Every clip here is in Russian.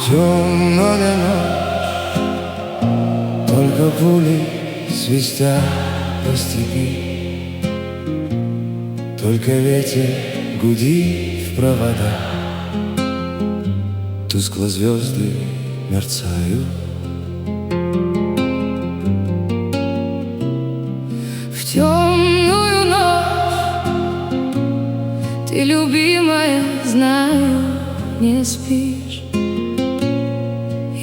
Темная ночь, только пули свистят по степи, только ветер гудит в провода, тускло звезды мерцают. В темную ночь ты, любимая, знаю, не спишь,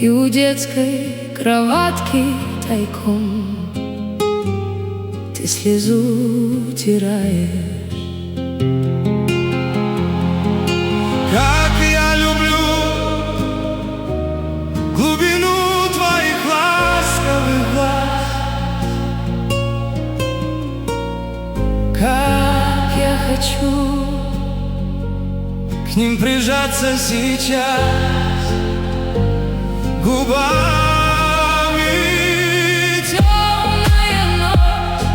и у детской кроватки тайком ты слезу утираешь. Как я люблю глубину твоих ласковых глаз, Как я хочу к ним прижаться сейчас губами. темная ночь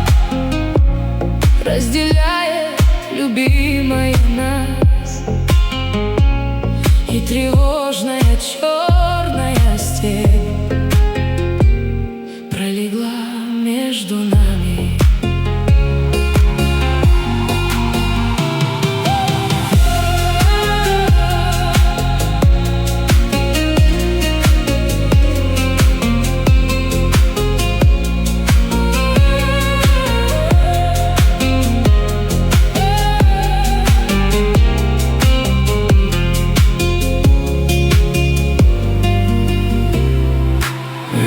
разделяет, любимая, нас, и тревожная черная степь пролегла между нами.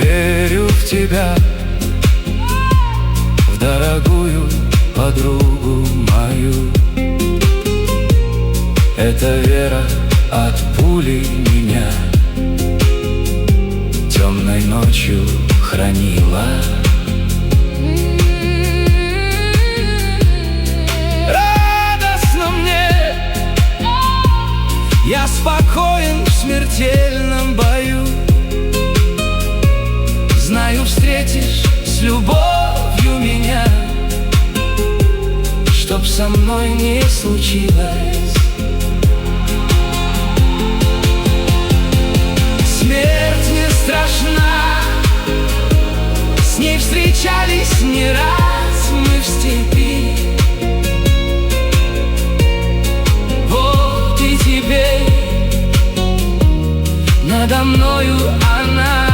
Верю в тебя, в дорогую подругу мою. Эта вера от пули меня темной ночью хранила. Радостно мне, я спокоен в смертельном бою. Знаю, встретишь с любовью меня, чтоб со мной не случилось. Смерть не страшна, с ней встречались не раз мы в степи. Вот и теперь надо мною она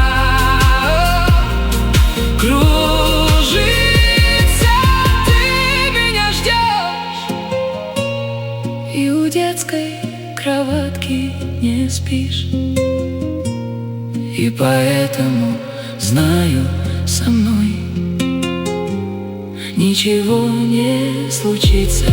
кружится, ты меня ждешь, и у детской кроватки не спишь, и поэтому знаю, со мной ничего не случится.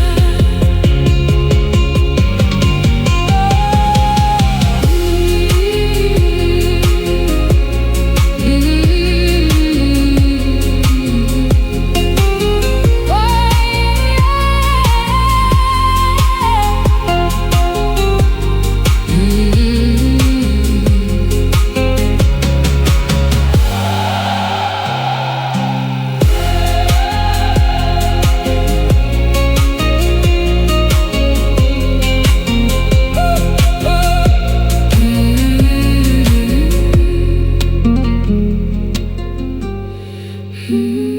Mm-hmm.